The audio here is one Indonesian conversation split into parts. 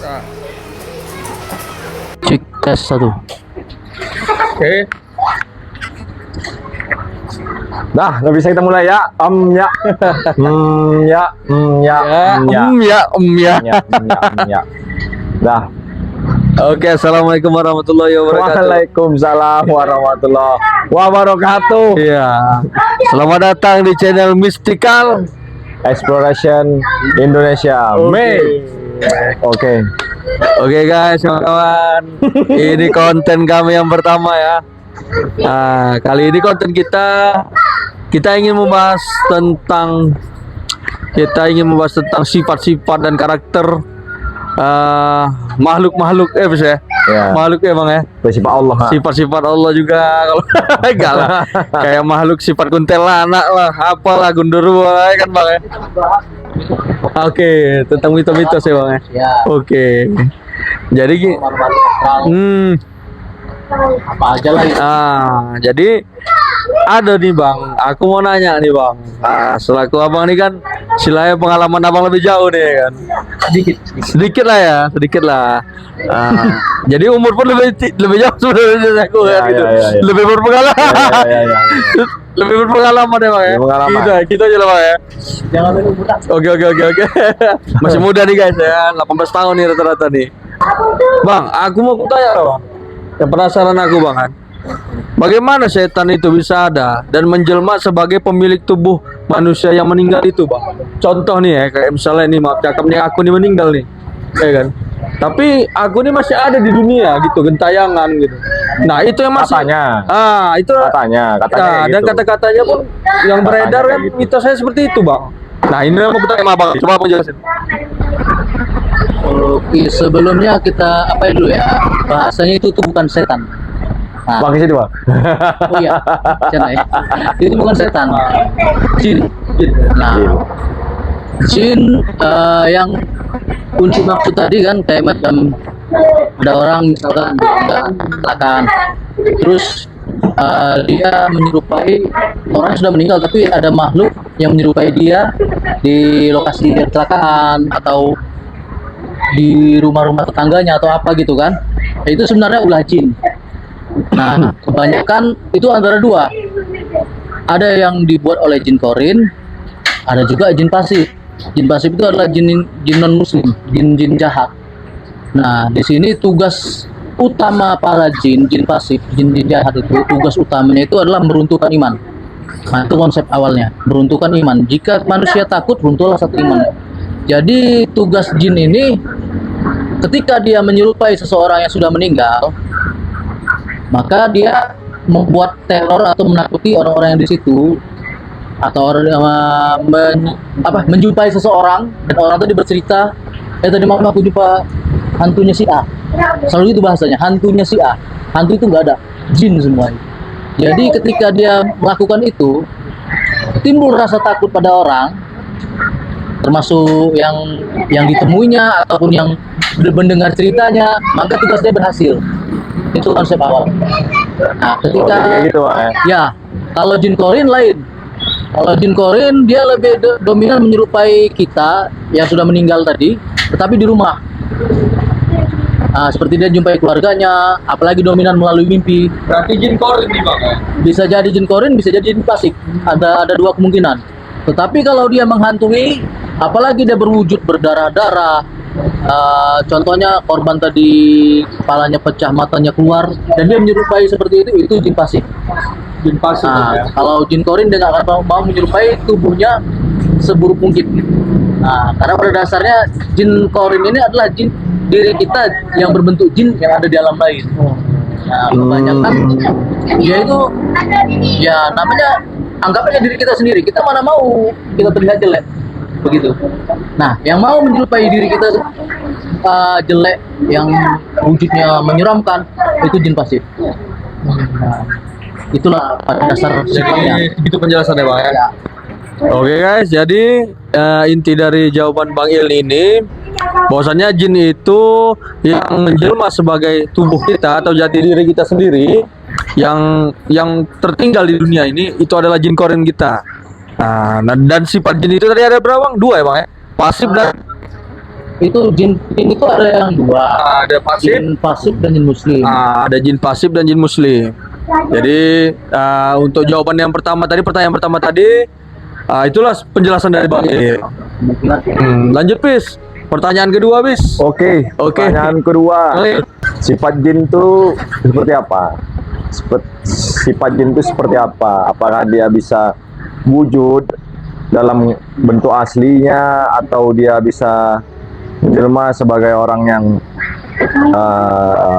Nah. Cek tes 1. Oke. Dah, udah bisa kita mulai ya. Ya. Ya. Ya. Ya. Ya. Ya. Ya. Dah. Oke, assalamualaikum warahmatullahi wabarakatuh. Waalaikumsalam warahmatullahi wabarakatuh. Iya. Selamat datang di channel Mystical Exploration Indonesia. Mei. Oke. Oke guys, kawan-kawan. Ini konten kami yang pertama ya. Nah, kali ini konten kita ingin membahas tentang sifat-sifat dan karakter makhluk-makhluk bisa ya? Ya. Makhluk emang ya. Bersifat Allah. Sifat-sifat Allah juga kalau enggak lah. Kayak makhluk sifat kuntilanak lah, apalah gundurwo kan Bang ya. Oke, tentang mitos-mitos ya Bang ya. Oke. Jadi Apa aja lah itu. jadi ada nih Bang, aku mau nanya nih Bang. Selaku Abang nih kan silanya pengalaman Abang lebih jauh nih kan. Sedikit lah ya, sedikit lah. Jadi umur pun lebih jauh sebenarnya dari aku kan gitu. Ya. Lebih berpengalaman. Ya. Lebih berpengalaman ya Bang ya. Berpengalaman. Kita aja lah Bang ya. Jangan lupa muda. Oke. Masih muda nih guys ya, 18 tahun nih rata-rata nih. Bang, aku mau tanya Bang. Yang penasaran aku Bang kan. Bagaimana setan itu bisa ada dan menjelma sebagai pemilik tubuh manusia yang meninggal itu Bang? Contoh nih ya, kayak misalnya nih maaf cakapnya aku nih meninggal nih, ya kan? Tapi aku nih masih ada di dunia gitu, gentayangan gitu. Nah itu yang masih Katanya. itu Katanya dan gitu. kata-katanya pun yang beredar kan gitu. mitos saya seperti itu Bang. Nah ini aku bertanya sama Bang, coba Abang jelasin. Oke, sebelumnya kita apa dulu ya? Bahasanya itu tuh bukan setan. Nah, Bang sini Bang. oh iya, jangan ya. Itu bukan setan. Jin. Nah, jin yang kunci maksud tadi kan kayak macam ada orang misalkan kecelakaan, terus dia menyerupai orang yang sudah meninggal, tapi ada makhluk yang menyerupai dia di lokasi kecelakaan atau di rumah-rumah tetangganya atau apa gitu kan. Itu sebenarnya ulah jin. Nah, kebanyakan itu antara dua. Ada yang dibuat oleh jin korin, ada juga jin pasif. Jin pasif itu adalah jin non muslim, jin jahat. Nah, di sini tugas utama para jin pasif, jin jahat itu tugas utamanya itu adalah meruntuhkan iman. Nah, itu konsep awalnya, meruntuhkan iman. Jika manusia takut, runtuhlah satu iman. Jadi tugas jin ini ketika dia menyerupai seseorang yang sudah meninggal, maka dia membuat teror atau menakuti orang-orang yang di situ, atau menjumpai seseorang dan orang tadi bercerita, tadi malam aku jumpa hantunya si A. Selalu itu bahasanya, hantunya si A. Hantu itu nggak ada, jin semua. Jadi ketika dia melakukan itu, timbul rasa takut pada orang, termasuk yang ditemuinya ataupun yang mendengar ceritanya, maka tugasnya berhasil. Itu konsep awal. Nah, ketika gitu Bang. ya, kalau jin korin lain. Kalau jin korin dia lebih dominan menyerupai kita yang sudah meninggal tadi, tetapi di rumah. Nah, seperti dia jumpai keluarganya, apalagi dominan melalui mimpi. Berarti jin korin nih Bang ya. Bisa jadi jin korin, bisa jadi jin pasif. Ada dua kemungkinan. Tetapi kalau dia menghantui, apalagi dia berwujud berdarah-darah, contohnya korban tadi kepalanya pecah, matanya keluar, dan dia menyerupai seperti itu jin pasif. Jin pasif ya. Kalau jin korin dia nggak akan mau menyerupai tubuhnya seburuk mungkin. Nah, karena pada dasarnya jin korin ini adalah jin diri kita yang berbentuk jin yang ada di alam lain. Nah, kebanyakan dia itu ya namanya anggapnya diri kita sendiri. Kita mana mau kita terlihat jelek begitu. Nah, yang mau menyerupai diri kita jelek, yang wujudnya menyeramkan, itu jin pasif. Nah, itulah pada dasar sifatnya. Itu penjelasannya Bang ya. Oke guys, jadi inti dari jawaban Bang Il ini bahwasannya jin itu yang menjelma sebagai tubuh kita atau jati diri kita sendiri yang tertinggal di dunia ini, itu adalah jin korin kita. Nah, dan sifat jin itu tadi ada berapa Bang? 2 ya Bang ya? Pasif dan Itu jin itu ada yang dua. Ada pasif. Jin pasif dan jin muslim. Ada jin pasif dan jin muslim. Jadi untuk jawaban yang pertama tadi, pertanyaan pertama tadi, itulah penjelasan dari Bang Edi. Lanjut Bis. Pertanyaan kedua Bis. Oke. Pertanyaan kedua. Oke. Sifat jin itu seperti apa? Sifat jin itu seperti apa? Apakah dia bisa wujud dalam bentuk aslinya atau dia bisa menjelma sebagai orang yang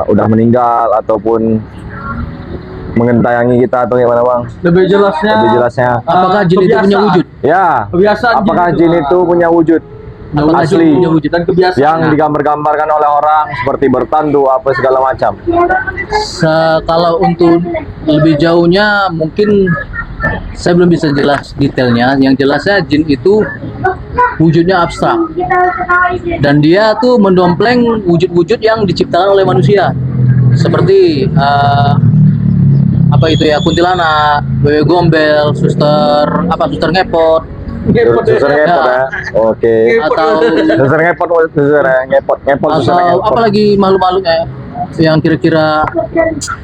udah meninggal ataupun mengentayangi kita atau gimana Bang? Lebih jelasnya. Apakah jin itu punya wujud? Ya. Kebiasaan Apakah jin itu punya wujud? Apakah Asli. jin punya wujud? dan kebiasaan Yang digambar-gambarkan oleh orang seperti bertandu apa segala macam. Kalau untuk lebih jauhnya mungkin saya belum bisa jelas detailnya. Yang jelasnya jin itu wujudnya abstrak dan dia tuh mendompleng wujud-wujud yang diciptakan oleh manusia seperti apa itu ya, kuntilanak, wewe gombel, suster ngepot, Suster ngepot ya. Oke. atau Suster ngepot, suster ngepot. apalagi makhluk-makhluknya yang kira-kira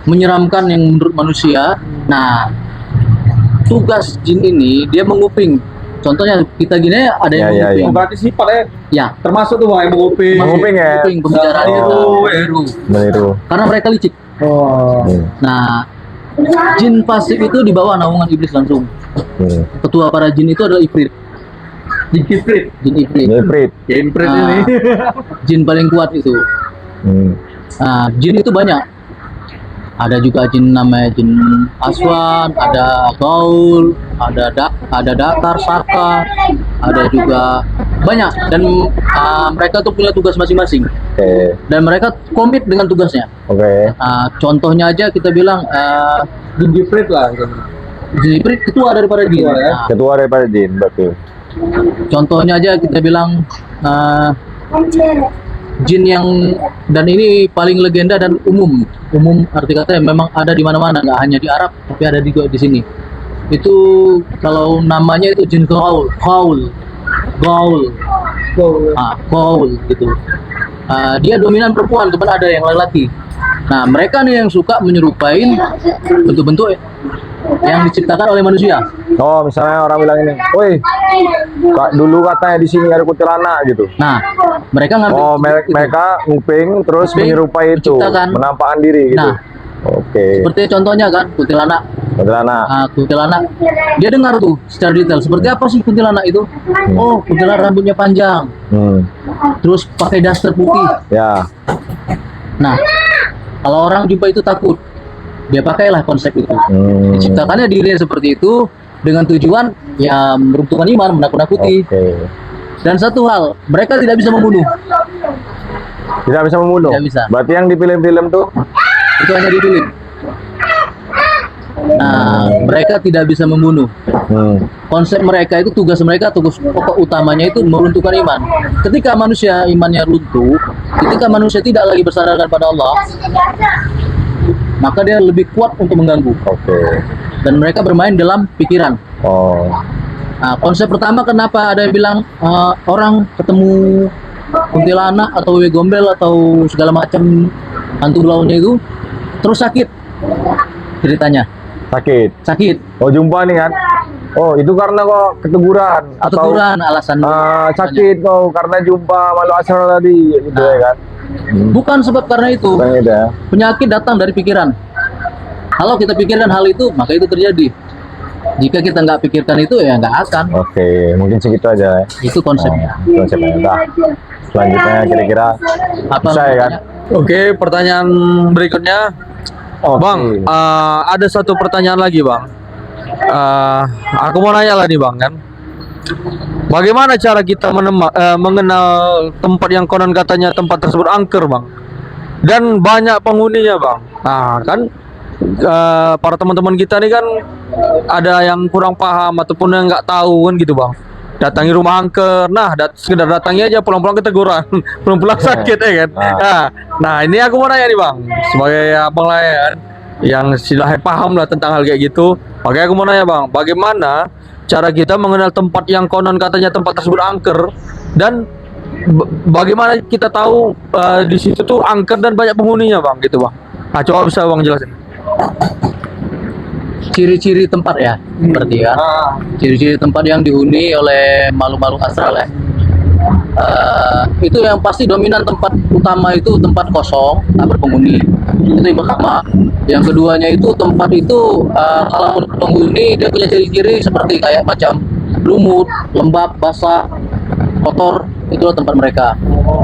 menyeramkan yang menurut manusia. Nah, tugas jin ini dia menguping. Contohnya kita gini ada yang Ya, menguping. berarti sifatnya Ya, termasuk tuh Bang yang menguping. Menguping ya. menguping pembicaraan Oh. itu. Meniru. Karena mereka licik. Oh. Nah, jin pasif itu di bawah naungan iblis langsung. Ketua para jin itu adalah Ifrit. Jin Jin Ifrit. Ngeprit. Imprit Ah. ini. Jin paling kuat itu. Nah, jin itu banyak. Ada juga jin namanya jin Aswan, ada Gaul, ada Dakar, Sakar, ada juga banyak dan mereka tuh punya tugas masing-masing Oke. dan mereka komit dengan tugasnya. Oke. Contohnya aja kita bilang Jin Imprit lah. jin Ifrit ketua daripada jin. Ketua, ya. Nah, Ketua daripada jin, betul. contohnya aja kita bilang jin yang dan ini paling legenda dan umum arti katanya memang ada di mana-mana, nggak hanya di Arab tapi ada juga di sini. Itu kalau namanya itu jin Gaul gitu. Dia dominan perempuan, teman ada yang laki-laki. Nah, mereka nih yang suka menyerupai bentuk-bentuk yang diciptakan oleh manusia. Oh, misalnya orang bilang ini, "Woi, Kak, dulu katanya di sini ada kuntilanak gitu." Nah, mereka ngambil Oh, itu. mereka nguping terus Nguping, menyerupai itu, menciptakan. menampakkan diri gitu. Nah. Oke. Seperti contohnya kan kuntilanak. Kuntilanak. Kuntilanak dia dengar tuh secara detail seperti apa sih kuntilanak itu. Oh, kuntilanak rambutnya panjang, terus pakai daster putih. Ya. Nah, kalau orang jumpa itu takut, dia pakailah konsep itu. Diciptakannya dirinya seperti itu dengan tujuan ya meruntuhkan iman, menakut-nakuti. Oke. Dan satu hal, mereka tidak bisa membunuh. Tidak bisa membunuh. Tidak bisa. Berarti yang di film-film tuh Itu hanya di film. Nah, mereka tidak bisa membunuh. Konsep mereka itu, tugas pokok utamanya itu meruntuhkan iman. Ketika manusia imannya runtuh, ketika manusia tidak lagi bersandarkan pada Allah, maka dia lebih kuat untuk mengganggu. Oke. Dan mereka bermain dalam pikiran. Oh. Nah, konsep pertama kenapa ada yang bilang orang ketemu kuntilanak atau wewe gombel atau segala macam hantu lautnya itu terus sakit ceritanya. Sakit. Oh, jumpa nih kan. Oh, itu karena kok keteguran Keteguran alasan sakit kok karena jumpa makhluk astral tadi gitu ya kan. Bukan sebab karena itu. Bukan itu ya. Penyakit datang dari pikiran. Kalau kita pikirkan hal itu, maka itu terjadi. Jika kita nggak pikirkan itu, ya nggak akan. Oke, mungkin segitu aja ya. Itu konsepnya. Konsepnya. Nah, selanjutnya kira-kira Apa bisa ya kan? namanya? Oke, pertanyaan berikutnya. Oke. Bang, ada satu pertanyaan lagi Bang. Aku mau nanya lah nih Bang kan. Bagaimana cara kita mengenal tempat yang konon katanya tempat tersebut angker Bang? Dan banyak penghuninya Bang. Nah kan para teman-teman kita nih kan ada yang kurang paham ataupun yang nggak tahu kan gitu Bang. Datangi rumah angker, nah sekedar datangnya aja pulang-pulang keteguran, pulang-pulang sakit ya kan. Nah ini aku mau nanya nih Bang, sebagai abang lah ya kan, yang sudah paham lah tentang hal kayak gitu. Makanya aku mau nanya Bang, bagaimana cara kita mengenal tempat yang konon katanya tempat tersebut angker dan bagaimana kita tahu di situ tuh angker dan banyak penghuninya bang gitu bang? Nah, coba bisa bang jelasin. Ciri-ciri tempat ya, berarti ya. Ciri-ciri tempat yang dihuni oleh makhluk-makhluk astral ya. Itu yang pasti dominan tempat utama itu tempat kosong, tak berpenghuni. Itu yang pertama. Yang keduanya itu tempat itu kalau menurut penghuni dia punya ciri-ciri seperti kayak macam lumut, lembab, basah, kotor. Itulah tempat mereka.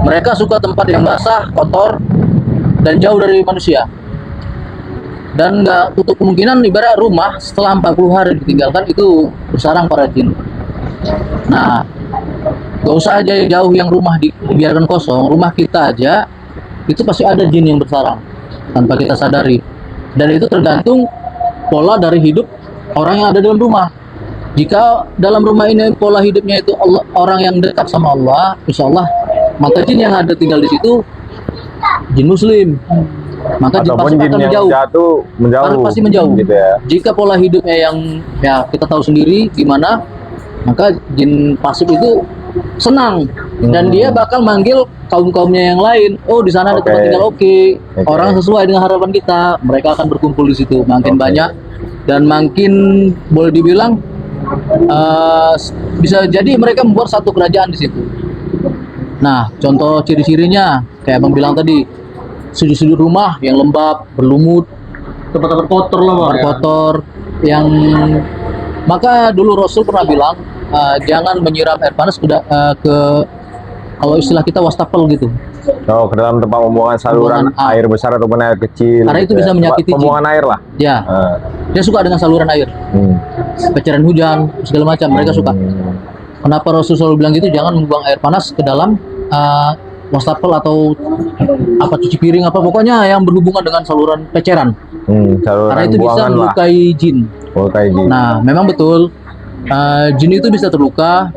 Mereka suka tempat yang basah, kotor, dan jauh dari manusia. Dan nggak tutup kemungkinan ibarat rumah setelah 40 hari ditinggalkan itu bersarang para jin. Nah, gak usah aja jauh yang rumah dibiarkan kosong, rumah kita aja itu pasti ada jin yang bersarang tanpa kita sadari. Dan itu tergantung pola dari hidup orang yang ada dalam rumah. Jika dalam rumah ini pola hidupnya itu orang yang dekat sama Allah, insya Allah maka jin yang ada tinggal di situ jin muslim, maka jin pasti akan menjauh. Pasti menjauh. Gitu ya. Jika pola hidupnya yang ya kita tahu sendiri gimana, maka jin pasif itu senang dan dia bakal manggil kaum-kaumnya yang lain. Oh, di sana ada tempat tinggal orang sesuai dengan harapan kita, mereka akan berkumpul di situ makin banyak dan makin boleh dibilang bisa jadi mereka membuat satu kerajaan di situ. Nah, contoh ciri-cirinya kayak Bang bilang tadi, sudut-sudut rumah yang lembab, berlumut, Tempat-tempat kotor lah bang. kotor yang maka dulu Rasul pernah bilang jangan menyiram air panas ke kalau istilah kita wastafel gitu. Oh, ke dalam tempat pembuangan saluran air besar ataupun air kecil. Karena itu bisa menyakiti pembuangan air lah. Ya. Dia suka dengan saluran air. Peceran hujan segala macam mereka suka. Kenapa Rasul selalu bilang gitu? Jangan membuang air panas ke dalam wastafel atau apa cuci piring apa pokoknya yang berhubungan dengan saluran peceran. Karena itu bisa melukai jin. Nah, memang betul jin itu bisa terluka.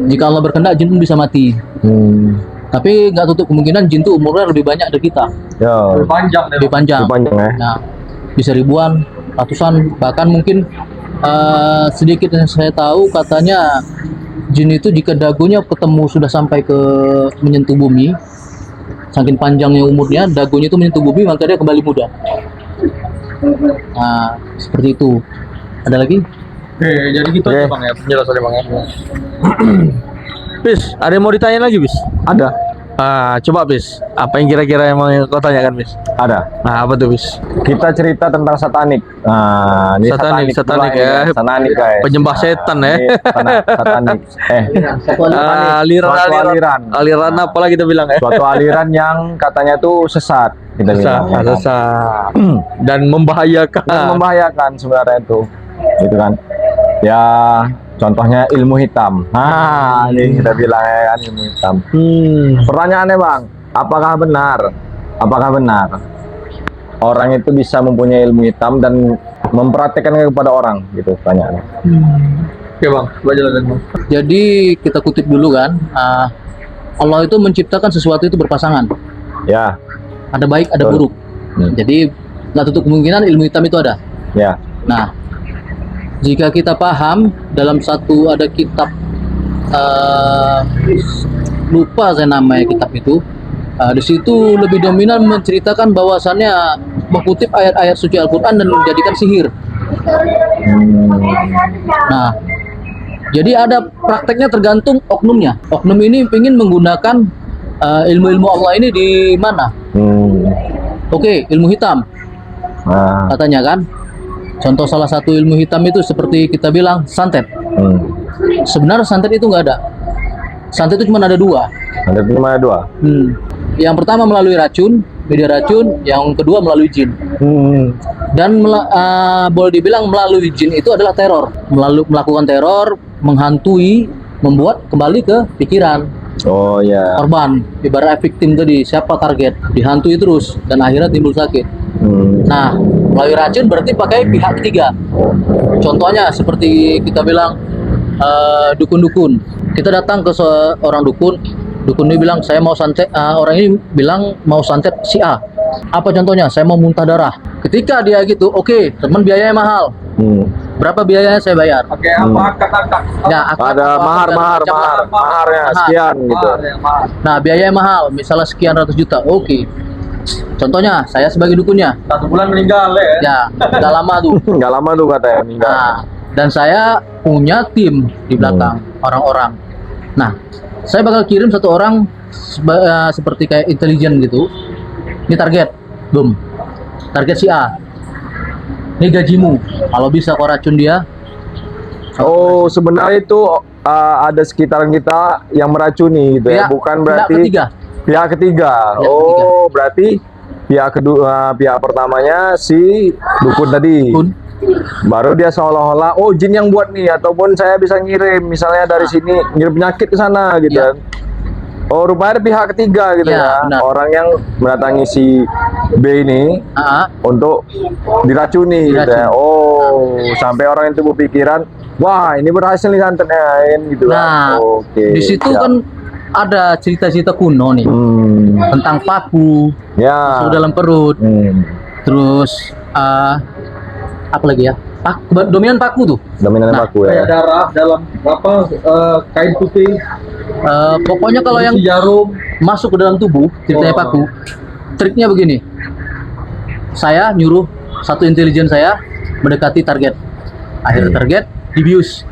Jika Allah berkehendak jin pun bisa mati. Tapi nggak tutup kemungkinan jin itu umurnya lebih banyak dari kita. Ya. Lebih panjang. Ya. Nah, bisa ribuan, ratusan, bahkan mungkin sedikit yang saya tahu katanya jin itu jika dagunya ketemu sudah sampai ke menyentuh bumi, saking panjangnya umurnya, dagunya itu menyentuh bumi maka dia kembali muda. Nah, seperti itu. Ada lagi? Jadi gitu aja bang ya penjelasannya bang ya. Bis, ada yang mau ditanya lagi bis? Ada. Coba bis, apa yang kira-kira yang mau kau tanyakan bis? Ada. Nah, apa tuh bis? Kita cerita tentang satanik. Nah, ini Satanik ya. Satanik guys. Penyembah setan ya. Satanik. Aliran apa lah kita bilang ya? Suatu aliran yang katanya tuh sesat. Kita bilang. Sesat. Dan membahayakan sebenarnya itu. Gitu kan. Ya, contohnya ilmu hitam. Ini kita bilang ya kan ilmu hitam. Pertanyaannya bang, apakah benar orang itu bisa mempunyai ilmu hitam dan mempraktekkannya kepada orang gitu pertanyaannya. Oke bang, coba jelasin bang. Jadi kita kutip dulu kan, Allah itu menciptakan sesuatu itu berpasangan. Ya. Ada baik, ada buruk. Jadi nggak tutup kemungkinan ilmu hitam itu ada. Ya. Nah, jika kita paham dalam satu ada kitab lupa saya namanya kitab itu, di situ lebih dominan menceritakan bahwasannya mengutip ayat-ayat suci Al-Quran dan menjadikan sihir. Nah, jadi ada prakteknya tergantung oknumnya. Oknum ini ingin menggunakan ilmu-ilmu Allah ini di mana? Oke, ilmu hitam katanya kan. Contoh salah satu ilmu hitam itu seperti kita bilang santet. Sebenarnya santet itu nggak ada. Santet itu cuma ada dua. Yang pertama melalui racun, media racun. Yang kedua melalui jin. Dan boleh dibilang melalui jin itu adalah teror. Melakukan teror, menghantui, membuat kembali ke pikiran. Oh ya. Korban, ibarat victim tadi, siapa target, dihantui terus dan akhirnya timbul sakit. Nah, melalui racun berarti pakai pihak ketiga. Contohnya seperti kita bilang dukun-dukun. Kita datang ke seorang dukun ini bilang saya mau santet, orang ini bilang mau santet si A. Apa contohnya? Saya mau muntah darah. Ketika dia gitu, oke, teman biayanya mahal. Berapa biayanya saya bayar. Pakai apa? Akad. Ya, akad Ada apa, mahar, segala mahar, macam lah. mahar, maharnya Mahar. sekian gitu. Mahar. Nah, biayanya mahal, misalnya sekian ratus juta. Oke. Contohnya, saya sebagai dukunnya. 1 bulan meninggal ya. Ya, udah lama tuh. Nggak lama tuh katanya meninggal. Nah, dan saya punya tim di belakang orang-orang. Nah, saya bakal kirim satu orang seperti kayak intelijen gitu. Ini target, boom. Target si A. Ini gajimu. Kalau bisa kau racun dia. Oh, sebenarnya itu ada sekitaran kita yang meracuni gitu ya, bukan berarti pihak ketiga. pihak ketiga. Pihak Oh, berarti pihak kedua, pihak pertamanya si dukun tadi. Pun Baru dia seolah-olah, oh jin yang buat nih, ataupun saya bisa ngirim, misalnya dari sini ngirim penyakit ke sana gitu Iya. kan. Oh, rupanya ada pihak ketiga gitu Iya, ya. benar. Orang yang mendatangi si B ini untuk diracuni gitu ya. Diracuni. Oh, sampai orang itu berpikiran, wah ini berhasil nih santetnya gitu Nah, kan. Oke. di situ siap. kan ada cerita-cerita kuno nih tentang paku Ya. masuk dalam perut. Terus apa lagi ya? Dominan paku tuh. Dominan Nah, paku Kayak ya. darah dalam kain putih, Pokoknya kalau yang isi jarum. masuk ke dalam tubuh, ceritanya Oh. paku. Triknya begini. Saya nyuruh satu intelijen saya mendekati target. Akhir target dibius.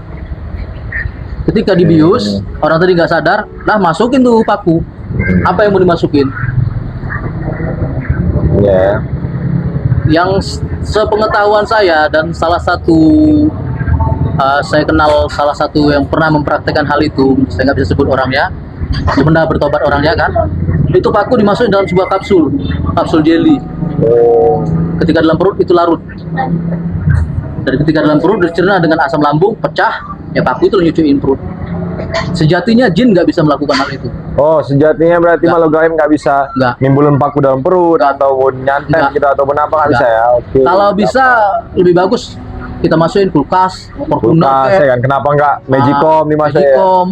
Ketika dibius, orang tadi nggak sadar, lah masukin tuh paku. Apa yang mau dimasukin? Ya. Yang sepengetahuan saya dan salah satu saya kenal salah satu yang pernah mempraktekkan hal itu, saya nggak bisa sebut orangnya, sebenarnya bertobat orangnya kan, itu paku dimasukin dalam sebuah kapsul jelly. Oh. Ketika dalam perut itu larut, dan ketika dalam perut dicerna dengan asam lambung pecah, ya paku itu nyucuin perut. Sejatinya jin nggak bisa melakukan hal itu. Oh, sejatinya berarti Nggak. makhluk gaib nggak bisa Nggak. nimbulin paku dalam perut ataupun nyantet Nggak. gitu ataupun apa nggak bisa Nggak. ya. Oke. Kalau bisa lebih bagus kita masukin kulkas, kulkas ya kan. Kenapa nggak magicom dimasukin? Ya? magicom,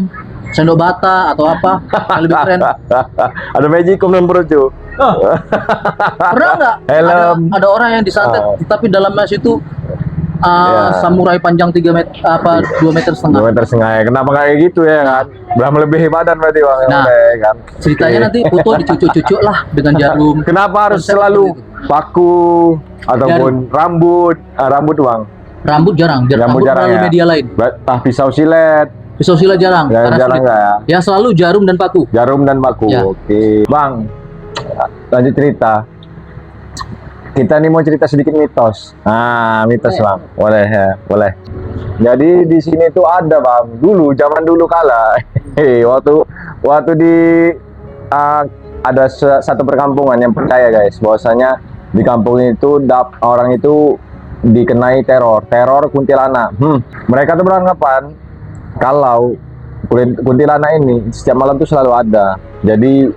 sendok bata atau apa yang lebih keren. Ada magicom dalam perut tuh. Pernah nggak Helm. ada orang yang disantet tapi dalamnya situ Ya. samurai panjang 2 meter 2,5 meter ya. Kenapa nggak kayak gitu ya kan? Udah melebihi badan berarti bang. Nah, ya kan. ceritanya Oke. nanti foto dicucuk-cucuk lah dengan jarum. Kenapa harus Konsep selalu seperti paku ataupun rambut? Rambut bang. Rambut jarang Rambut jarang melalui ya? media lain. Pisau silet. Pisau silat jarang, karena Jarang sulit. nggak ya? Yang selalu jarum dan paku. Jarum dan paku. Ya. Oke. Bang, lanjut cerita. Kita nih mau cerita sedikit mitos. Nah, mitos bang. Boleh ya, boleh. Jadi di sini tuh ada bang. Dulu, zaman dulu kala. waktu di ada satu perkampungan yang percaya guys, bahwasanya di kampung itu orang itu dikenai teror kuntilanak. Mereka tuh beranggapan kalau kuntilanak ini setiap malam tuh selalu ada. Jadi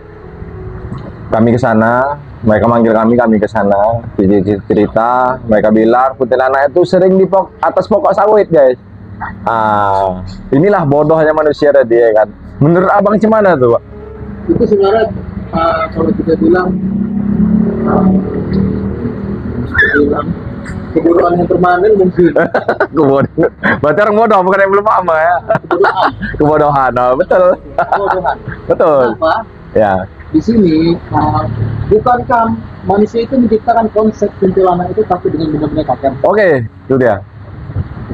kami ke sana, mereka manggil kami ke sana, cerita, mereka bilang kuntilanak itu sering di atas pokok sawit, guys. Inilah bodohnya manusia tadi ya kan. Menurut abang gimana tuh, Pak? Itu sebenarnya kalau kita bilang kebodohan yang permanen mungkin. Kebodohan. Berarti orang bodoh, bukan yang belum paham ya. Kebodohan, betul. Kebodohan. Betul. Kenapa? Ya. Di sini bukankah manusia itu menciptakan konsep kuntilanak itu tapi dengan benda-benda tajam, Oke, itu dia.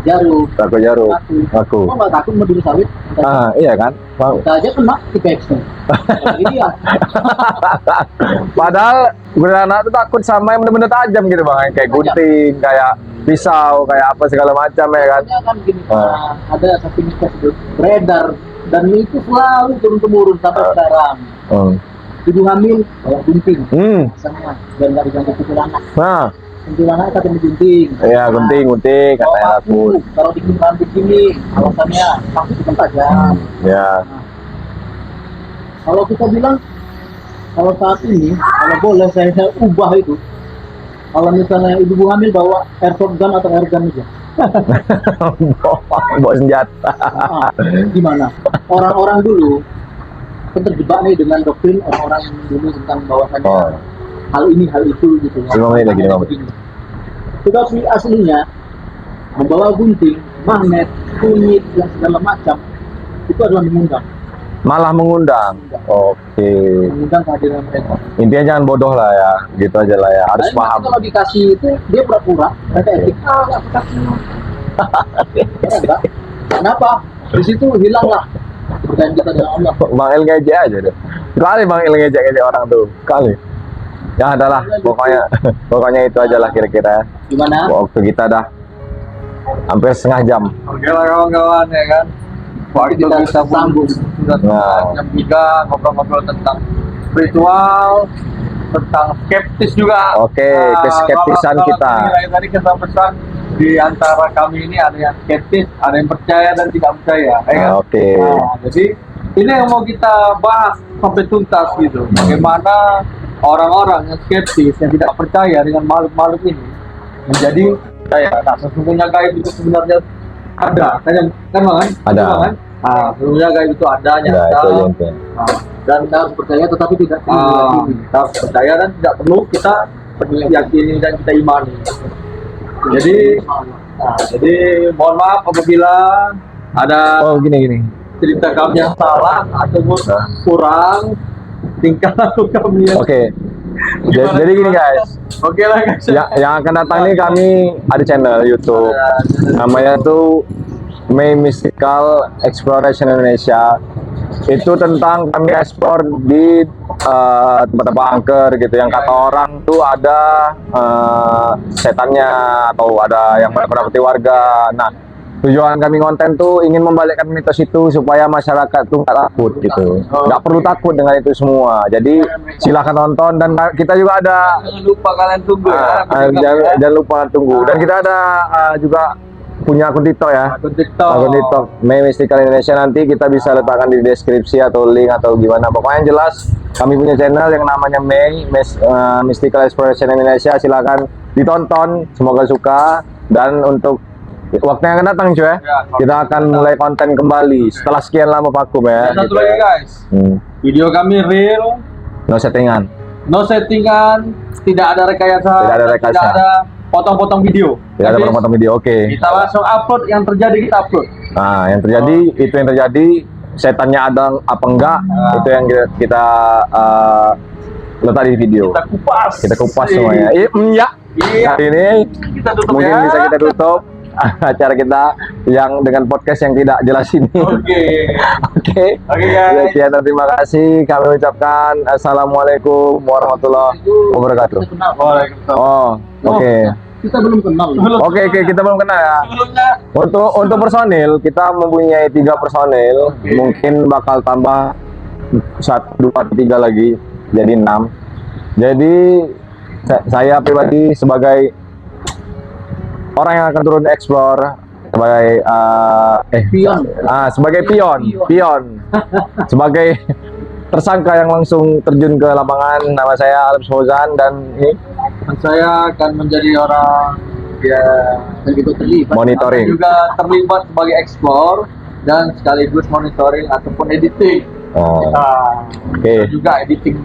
jarum, Takut jarum. paku. Aku. Kok nggak takut mau sawit? Iya kan? Bang. Kita aja kena infeksi. Ini ya. Padahal kuntilanak itu takut sama yang benda-benda tajam gitu bang, kayak gunting, kayak pisau, kayak apa segala macam ya kan. Soalnya kan gini, ada satu mitos itu beredar dan itu selalu turun temurun sampai sekarang. Ibu hamil bawa gunting, sama dan nggak diganggu kuntilanak. Nah, Kuntilanak kata gunting. ya gunting katanya takut. Kalau bikin rambut gini, alasannya paku itu kan tajam. Ya. Kalau kita bilang, kalau saat ini, kalau boleh saya ubah itu, kalau misalnya ibu hamil bawa airsoft gun atau air gun aja, Bawa senjata. gimana? Orang-orang dulu kan terjebak nih dengan doktrin orang-orang dulu tentang bahwasannya hal ini hal itu gitu. 5 menit lagi, 5 menit. Tetapi aslinya membawa gunting, magnet, kunyit dan segala macam itu adalah mengundang Malah mengundang. Oke. kehadiran mereka. Intinya jangan bodoh lah ya, gitu aja lah ya. Harus Lain paham. nanti kalau dikasih itu dia pura-pura, mereka etik, nggak aku kasih. Ya, enggak. Kenapa? Di situ hilanglah kepercayaan kita dengan Allah. Bang El ngejek aja deh. Kali Bang El ngejek orang tuh. Kali. Ya adalah pokoknya itu aja lah kira-kira. Gimana? Waktu kita dah hampir setengah jam. Oke lah kawan-kawan ya kan. Waktu Kita kita pun sambung. sudah Nah. jam 3 ngobrol-ngobrol tentang spiritual, tentang skeptis juga. Oke, keskeptisan kalau kita. Tadi kita pesan di antara kami ini ada yang skeptis, ada yang percaya dan tidak percaya. Ya kan? Oke. Nah, jadi ini yang mau kita bahas sampai tuntas gitu. Bagaimana orang-orang yang skeptis, yang tidak percaya dengan makhluk-makhluk ini menjadi percaya. Nah, sesungguhnya gaib itu sebenarnya ada, kan Bang? Ada. Kan? Nah, sesungguhnya gaib itu ada, Ya, nyata. itu aja intinya. Nah, Dan kita harus percaya tetapi tidak diyakini. kita harus percaya dan tidak perlu kita yakini dan kita imani. Jadi, jadi mohon maaf apabila ada Oh, gini. cerita kami yang salah ataupun kurang tingkah laku kami yang Oke. Jadi gini guys. Oke lah guys. Yang akan datang nih kami ada channel YouTube. Namanya tuh May Mystical Exploration Indonesia. Itu tentang kami eksplor di tempat-tempat angker gitu, yang kata orang tuh ada setannya atau ada yang menakut-nakuti warga. Nah, tujuan kami konten tuh ingin membalikkan mitos itu supaya masyarakat tuh nggak takut gitu, nggak perlu takut dengan itu semua. Jadi silahkan nonton, dan kita juga ada Jangan lupa kalian tunggu ya. jangan lupa tunggu, dan kita ada juga punya akun TikTok ya. Akun TikTok. Akun TikTok May Mystical Indonesia, nanti kita bisa letakkan di deskripsi atau link atau gimana. Pokoknya yang jelas kami punya channel yang namanya Mystical Exploration Indonesia. Silakan ditonton, semoga suka. Dan untuk waktu yang akan datang cuy, kita akan mulai konten kembali setelah sekian lama vakum ya. Dan satu lagi guys, video kami real, No settingan. no settingan, tidak ada rekayasa, Tidak ada rekayasa. tidak ada potong-potong video. Tidak ada Jadi, potong video. Oke. kita langsung upload, yang terjadi kita upload. Nah, yang terjadi itu yang terjadi. Setannya ada apa enggak? Itu yang kita letak di video. Kita kupas. Semuanya. Ya. Iya. Hari ini Kita tutup mungkin ya. bisa kita tutup acara kita yang dengan podcast yang tidak jelas ini. Oke. Oke. Oke, guys. Sekian dan terima kasih. Kami ucapkan assalamualaikum warahmatullahi wabarakatuh. Kita kenal. Waalaikumsalam. Oh, oke. Kita belum kenal. Oke, kita belum kenal ya. Sebelumnya Untuk personil kita mempunyai 3 personil, mungkin bakal tambah 1, 2, 3 lagi, jadi 6. Jadi saya pribadi sebagai orang yang akan turun explore, sebagai Pion. sebagai pion, sebagai tersangka yang langsung terjun ke lapangan. Nama saya Alif Fauzan, dan ini saya akan menjadi orang ya Dan juga terlibat. monitoring. juga terlibat sebagai explore dan sekaligus monitoring ataupun editing. Oh, Nah, Oke. juga editing.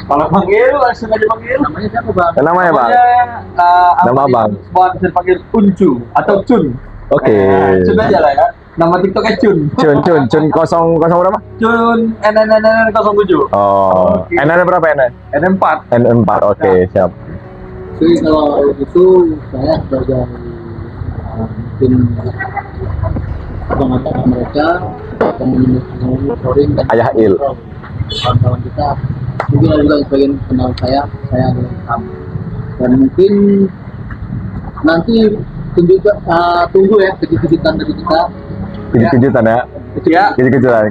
Kalau panggil langsung aja panggil. Namanya siapa bang? Namanya Bang? Nama Bang? Buat bisa panggil Uncu atau Cun. Oke. Cun aja lah ya. Nama TikToknya Cun. Cun 0 berapa? Cun NNN07. Oh, Oke. N ada berapa N? N4. N4. Oke, siap. Jadi kalau itu saya sebagai mungkin pengacara mereka, monitoring dan Ayah Il. kawan-kawan kita. Mungkin ada juga sebagian kenal saya adalah Ilham. Dan mungkin nanti tunggu ya kejutan dari kita. Kejutan ya. Ya. Kejutan.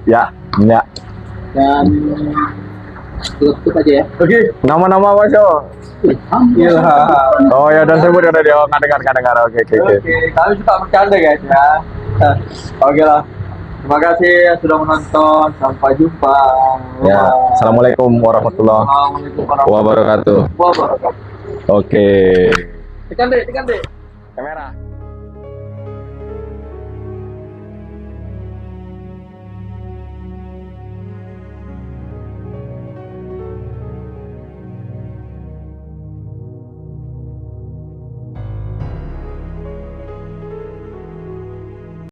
Ya. Ya. Dan kita tutup aja ya. Oke. Nama-nama apa sih? Ilham. Ilham. Oh ya, udah sebut udah dia. Kadang-kadang. Oke. Oke, kami suka bercanda guys ya. Oke lah. Terima kasih yang sudah menonton. Sampai jumpa. Ya. Assalamualaikum warahmatullahi Assalamualaikum warahmatullahi wabarakatuh. wabarakatuh. Oke. Tekan deh. Kamera.